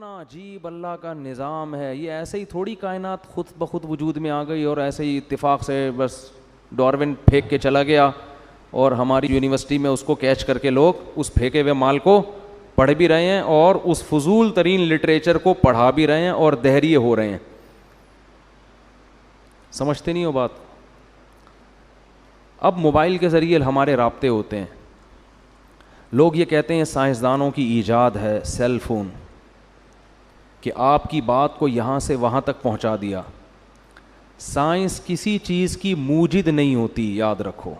کتنا عجیب اللہ کا نظام ہے. یہ ایسے ہی تھوڑی کائنات خود بخود وجود میں آ گئی اور ایسے ہی اتفاق سے بس ڈارون پھینک کے چلا گیا اور ہماری یونیورسٹی میں اس کو کیچ کر کے لوگ اس پھینکے ہوئے مال کو پڑھ بھی رہے ہیں اور اس فضول ترین لٹریچر کو پڑھا بھی رہے ہیں اور دہریے ہو رہے ہیں. سمجھتے نہیں ہو بات. اب موبائل کے ذریعے ہمارے رابطے ہوتے ہیں. لوگ یہ کہتے ہیں سائنسدانوں کی ایجاد ہے سیل فون کہ آپ کی بات کو یہاں سے وہاں تک پہنچا دیا. سائنس کسی چیز کی موجد نہیں ہوتی, یاد رکھو.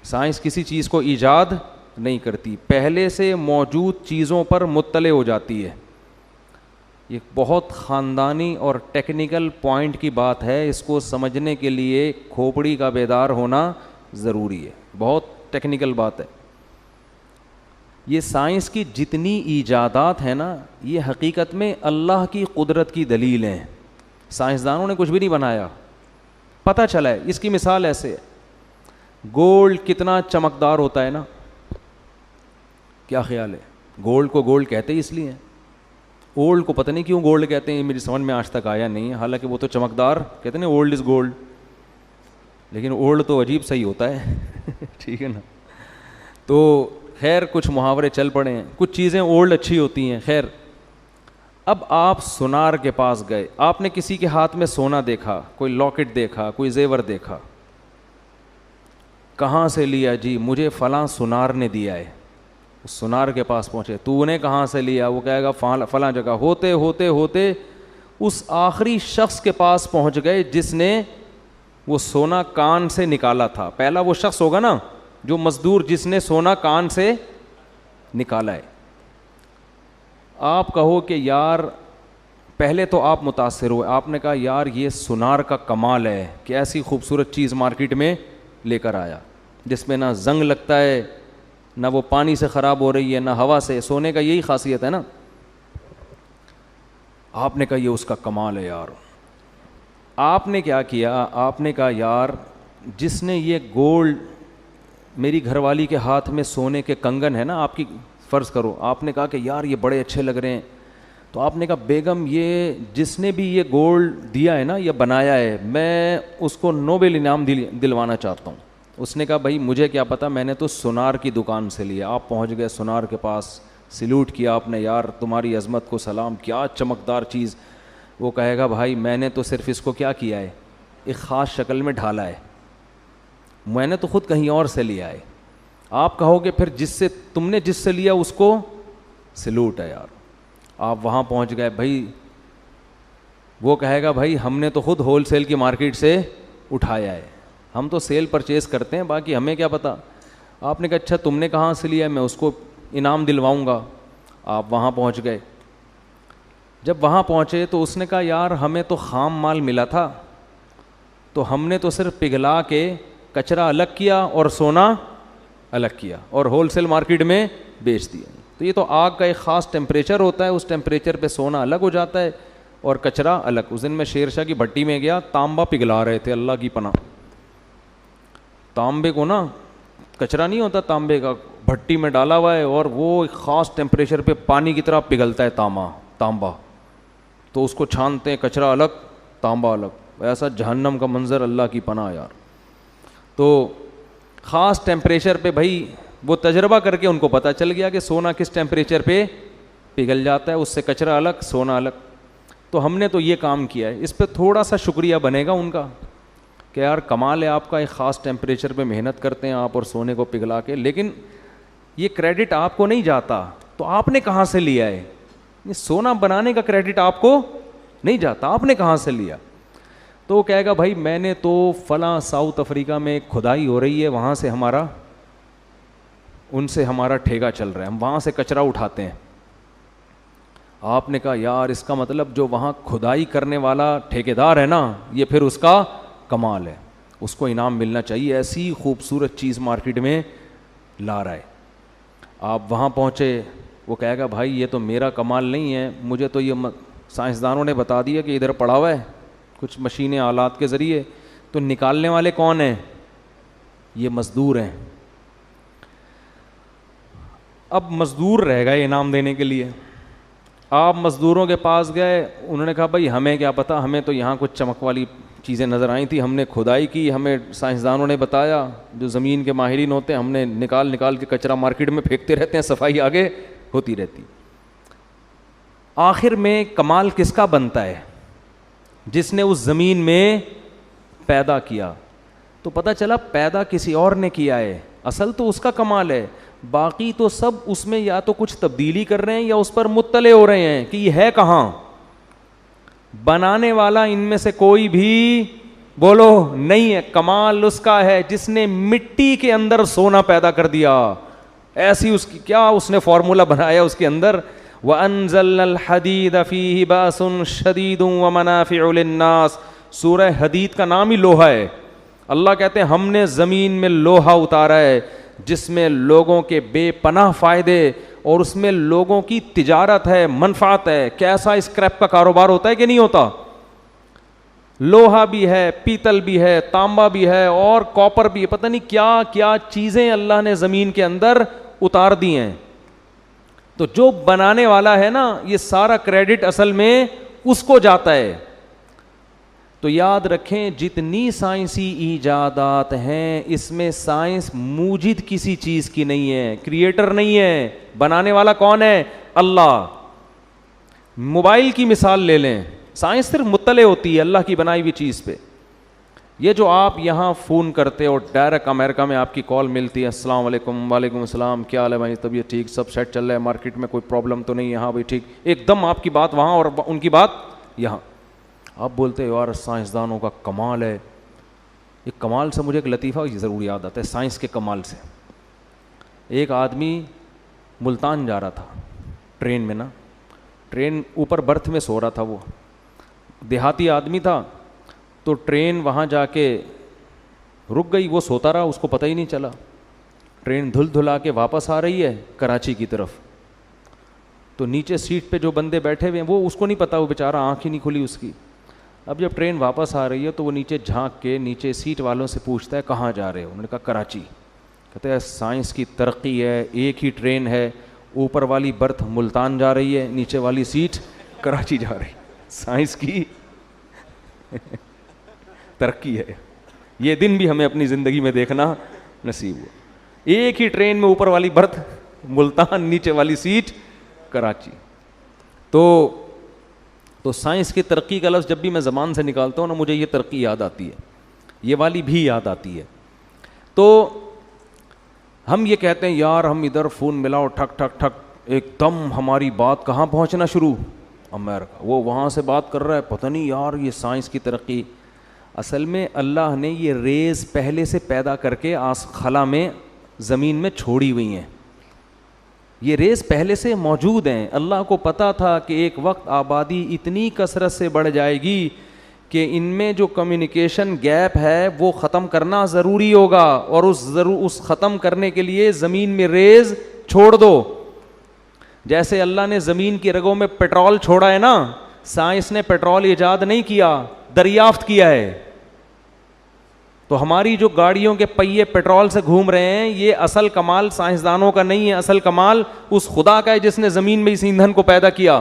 سائنس کسی چیز کو ایجاد نہیں کرتی, پہلے سے موجود چیزوں پر مطلع ہو جاتی ہے. یہ بہت خاندانی اور ٹیکنیکل پوائنٹ کی بات ہے, اس کو سمجھنے کے لیے کھوپڑی کا بیدار ہونا ضروری ہے. بہت ٹیکنیکل بات ہے. یہ سائنس کی جتنی ایجادات ہیں نا, یہ حقیقت میں اللہ کی قدرت کی دلیل ہیں. سائنسدانوں نے کچھ بھی نہیں بنایا, پتہ چلا ہے. اس کی مثال ایسے ہے, گولڈ کتنا چمکدار ہوتا ہے نا, کیا خیال ہے؟ گولڈ کو گولڈ کہتے ہی اس لیے ہیں. اولڈ کو پتہ نہیں کیوں گولڈ کہتے ہیں, میری سمجھ میں آج تک آیا نہیں ہے. حالانکہ وہ تو چمکدار کہتے ہیں نا, اولڈ از گولڈ, لیکن اولڈ تو عجیب صحیح ہوتا ہے. ٹھیک ہے نا. تو خیر کچھ محاورے چل پڑے ہیں, کچھ چیزیں اولڈ اچھی ہوتی ہیں. خیر اب آپ سونار کے پاس گئے, آپ نے کسی کے ہاتھ میں سونا دیکھا, کوئی لاکٹ دیکھا, کوئی زیور دیکھا. کہاں سے لیا؟ جی مجھے فلاں سونار نے دیا ہے. اس سونار کے پاس پہنچے, تو نے کہاں سے لیا؟ وہ کہے گا فلاں جگہ. ہوتے ہوتے ہوتے اس آخری شخص کے پاس پہنچ گئے جس نے وہ سونا کان سے نکالا تھا. پہلا وہ شخص ہوگا نا, جو مزدور جس نے سونا کان سے نکالا ہے. آپ کہو کہ یار, پہلے تو آپ متاثر ہوئے, آپ نے کہا یار یہ سونار کا کمال ہے کہ ایسی خوبصورت چیز مارکیٹ میں لے کر آیا جس میں نہ زنگ لگتا ہے, نہ وہ پانی سے خراب ہو رہی ہے, نہ ہوا سے. سونے کا یہی خاصیت ہے نا. آپ نے کہا یہ اس کا کمال ہے یار. آپ نے کیا کیا؟ آپ نے کہا یار جس نے یہ گولڈ, میری گھر والی کے ہاتھ میں سونے کے کنگن ہے نا, آپ کی فرض کرو, آپ نے کہا کہ یار یہ بڑے اچھے لگ رہے ہیں. تو آپ نے کہا بیگم یہ جس نے بھی یہ گولڈ دیا ہے نا, یہ بنایا ہے, میں اس کو نوبل انعام دلوانا چاہتا ہوں. اس نے کہا بھائی مجھے کیا پتا, میں نے تو سونار کی دکان سے لیا. آپ پہنچ گئے سونار کے پاس, سیلوٹ کیا آپ نے, یار تمہاری عظمت کو سلام, کیا چمکدار چیز. وہ کہے گا بھائی میں نے تو صرف اس کو کیا کیا ہے, ایک خاص شکل میں ڈھالا ہے, میں نے تو خود کہیں اور سے لیا ہے. آپ کہو گے پھر جس سے تم نے جس سے لیا اس کو سیلوٹ ہے یار. آپ وہاں پہنچ گئے بھائی, وہ کہے گا بھائی ہم نے تو خود ہول سیل کی مارکیٹ سے اٹھایا ہے, ہم تو سیل پرچیز کرتے ہیں, باقی ہمیں کیا پتا. آپ نے کہا اچھا تم نے کہاں سے لیا ہے, میں اس کو انعام دلواؤں گا. آپ وہاں پہنچ گئے. جب وہاں پہنچے تو اس نے کہا یار ہمیں تو خام مال ملا تھا, تو ہم نے تو صرف پگھلا کے کچرا الگ کیا اور سونا الگ کیا اور ہول سیل مارکیٹ میں بیچ دیا. تو یہ تو آگ کا ایک خاص ٹیمپریچر ہوتا ہے, اس ٹیمپریچر پہ سونا الگ ہو جاتا ہے اور کچرا الگ. اس دن میں شیر شاہ کی بھٹی میں گیا, تانبا پگھلا رہے تھے, اللہ کی پناہ. تانبے کو نا, کچرا نہیں ہوتا تانبے کا, بھٹی میں ڈالا ہوا ہے اور وہ ایک خاص ٹیمپریچر پہ پانی کی طرح پگھلتا ہے تانبا. تو اس کو چھانتے ہیں, کچرا الگ تانبا الگ. ایسا جہنم کا منظر, اللہ کی پناہ یار. تو خاص ٹیمپریچر پہ بھائی وہ تجربہ کر کے ان کو پتہ چل گیا کہ سونا کس ٹیمپریچر پہ پگھل جاتا ہے, اس سے کچرا الگ سونا الگ. تو ہم نے تو یہ کام کیا ہے. اس پہ تھوڑا سا شکریہ بنے گا ان کا کہ یار کمال ہے آپ کا, ایک خاص ٹیمپریچر پہ محنت کرتے ہیں آپ اور سونے کو پگھلا کے, لیکن یہ کریڈٹ آپ کو نہیں جاتا. تو آپ نے کہاں سے لیا ہے؟ سونا بنانے کا کریڈٹ آپ کو نہیں جاتا, آپ نے کہاں سے لیا؟ تو وہ کہے گا بھائی میں نے تو فلاں ساؤتھ افریقہ میں کھدائی ہو رہی ہے, وہاں سے ان سے ہمارا ٹھیکا چل رہا ہے, ہم وہاں سے کچرا اٹھاتے ہیں. آپ نے کہا یار اس کا مطلب جو وہاں کھدائی کرنے والا ٹھیکیدار ہے نا, یہ پھر اس کا کمال ہے, اس کو انعام ملنا چاہیے, ایسی خوبصورت چیز مارکیٹ میں لا رہا ہے. آپ وہاں پہنچے, وہ کہے گا بھائی یہ تو میرا کمال نہیں ہے, مجھے تو یہ سائنسدانوں نے بتا دیا کہ ادھر پڑا ہوا ہے کچھ مشینیں آلات کے ذریعے. تو نکالنے والے کون ہیں؟ یہ مزدور ہیں. اب مزدور رہ گئے انعام دینے کے لیے. آپ مزدوروں کے پاس گئے, انہوں نے کہا بھائی ہمیں کیا پتہ, ہمیں تو یہاں کچھ چمک والی چیزیں نظر آئی تھیں, ہم نے کھدائی کی, ہمیں سائنسدانوں نے بتایا, جو زمین کے ماہرین ہوتے ہیں, ہم نے نکال کے کچرا مارکیٹ میں پھینکتے رہتے ہیں, صفائی آگے ہوتی رہتی. آخر میں کمال کس کا بنتا ہے؟ جس نے اس زمین میں پیدا کیا. تو پتہ چلا پیدا کسی اور نے کیا ہے, اصل تو اس کا کمال ہے, باقی تو سب اس میں یا تو کچھ تبدیلی کر رہے ہیں یا اس پر مطلع ہو رہے ہیں کہ یہ ہے کہاں. بنانے والا ان میں سے کوئی بھی بولو نہیں ہے, کمال اس کا ہے جس نے مٹی کے اندر سونا پیدا کر دیا. ایسی اس کی کیا اس نے فارمولا بنایا اس کے اندر, وَأَنزَلْنَا الْحَدِيدَ فِيهِ بَأْسٌ شَدِيدٌ وَمَنَافِعُ لِلنَّاسِ. سورہ حدید کا نام ہی لوہا ہے. اللہ کہتے ہیں ہم نے زمین میں لوہا اتارا ہے جس میں لوگوں کے بے پناہ فائدے اور اس میں لوگوں کی تجارت ہے, منفعت ہے. کیسا اسکریپ کا کاروبار ہوتا ہے کہ نہیں ہوتا. لوہا بھی ہے, پیتل بھی ہے, تانبا بھی ہے اور کاپر بھی ہے, پتہ نہیں کیا کیا چیزیں اللہ نے زمین کے اندر اتار دی ہیں. تو جو بنانے والا ہے نا, یہ سارا کریڈٹ اصل میں اس کو جاتا ہے. تو یاد رکھیں جتنی سائنسی ایجادات ہیں اس میں سائنس موجد کسی چیز کی نہیں ہے, کریٹر نہیں ہے. بنانے والا کون ہے؟ اللہ. موبائل کی مثال لے لیں, سائنس صرف مطلع ہوتی ہے اللہ کی بنائی ہوئی چیز پہ. یہ جو آپ یہاں فون کرتے ہو, ڈائریکٹ امریکہ میں آپ کی کال ملتی ہے, السلام علیکم, وعلیکم السلام, کیا حال ہے بھائی, طبیعت ٹھیک, سب سیٹ چل رہا ہے, مارکیٹ میں کوئی پرابلم تو نہیں ہے, ہاں بھائی ٹھیک, ایک دم آپ کی بات وہاں اور ان کی بات یہاں. آپ بولتے ہو یار سائنسدانوں کا کمال ہے. یہ کمال سے مجھے ایک لطیفہ ضرور یاد آتا ہے, سائنس کے کمال سے. ایک آدمی ملتان جا رہا تھا ٹرین میں نا, ٹرین اوپر برتھ میں سو رہا تھا, وہ دیہاتی آدمی تھا. تو ٹرین وہاں جا کے رک گئی, وہ سوتا رہا, اس کو پتہ ہی نہیں چلا. ٹرین دھل دھلا کے واپس آ رہی ہے کراچی کی طرف. تو نیچے سیٹ پہ جو بندے بیٹھے ہوئے ہیں وہ اس کو نہیں پتا, وہ بیچارہ آنکھ ہی نہیں کھلی اس کی. اب جب ٹرین واپس آ رہی ہے تو وہ نیچے جھانک کے نیچے سیٹ والوں سے پوچھتا ہے کہاں جا رہے ہو؟ انہوں نے کہا کراچی. کہتے ہیں سائنس کی ترقی ہے, ایک ہی ٹرین ہے, اوپر والی برتھ ملتان جا رہی ہے, نیچے والی سیٹ کراچی جا رہی. سائنس کی ترقی ہے. یہ دن بھی ہمیں اپنی زندگی میں دیکھنا نصیب ہوا. ایک ہی ٹرین میں اوپر والی برتھ ملتان, نیچے والی سیٹ کراچی. تو سائنس کی ترقی کا لفظ جب بھی میں زبان سے نکالتا ہوں نا, مجھے یہ ترقی یاد آتی ہے, یہ والی بھی یاد آتی ہے. تو ہم یہ کہتے ہیں یار ہم ادھر فون ملاؤ, ٹھک ٹھک ٹھک, ایک دم ہماری بات کہاں پہنچنا شروع, امریکہ. وہ وہاں سے بات کر رہا ہے, پتہ نہیں یار یہ سائنس کی ترقی. اصل میں اللہ نے یہ ریز پہلے سے پیدا کر کے خلا میں زمین میں چھوڑی ہوئی ہیں. یہ ریز پہلے سے موجود ہیں. اللہ کو پتہ تھا کہ ایک وقت آبادی اتنی کثرت سے بڑھ جائے گی کہ ان میں جو کمیونیکیشن گیپ ہے وہ ختم کرنا ضروری ہوگا, اور اس ختم کرنے کے لیے زمین میں ریز چھوڑ دو. جیسے اللہ نے زمین کی رگوں میں پیٹرول چھوڑا ہے نا, سائنس نے پیٹرول ایجاد نہیں کیا, دریافت کیا ہے. تو ہماری جو گاڑیوں کے پہیے پیٹرول سے گھوم رہے ہیں, یہ اصل کمال سائنسدانوں کا نہیں ہے, اصل کمال اس خدا کا ہے جس نے زمین میں اس ایندھن کو پیدا کیا.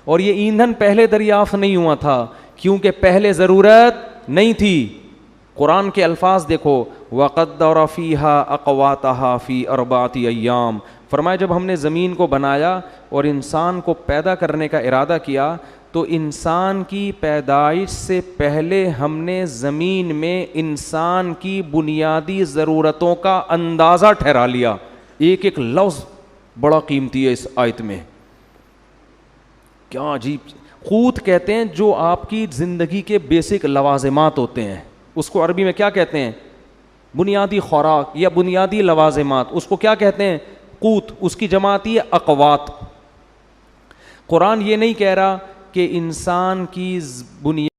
اور یہ ایندھن پہلے دریافت نہیں ہوا تھا کیونکہ پہلے ضرورت نہیں تھی. قرآن کے الفاظ دیکھو, وَقَدَّرَ فِيهَا أَقْوَاتَهَا فِي أَرْبَعَةِ أَيَّامٍ. فرمایا جب ہم نے زمین کو بنایا اور انسان کو پیدا کرنے کا ارادہ کیا تو انسان کی پیدائش سے پہلے ہم نے زمین میں انسان کی بنیادی ضرورتوں کا اندازہ ٹھہرا لیا. ایک ایک لفظ بڑا قیمتی ہے اس آیت میں. کیا عجیب. قوت کہتے ہیں جو آپ کی زندگی کے بیسک لوازمات ہوتے ہیں, اس کو عربی میں کیا کہتے ہیں؟ بنیادی خوراک یا بنیادی لوازمات, اس کو کیا کہتے ہیں؟ قوت. اس کی جمع آتی ہے اقوات. قرآن یہ نہیں کہہ رہا کہ انسان کی بنیاد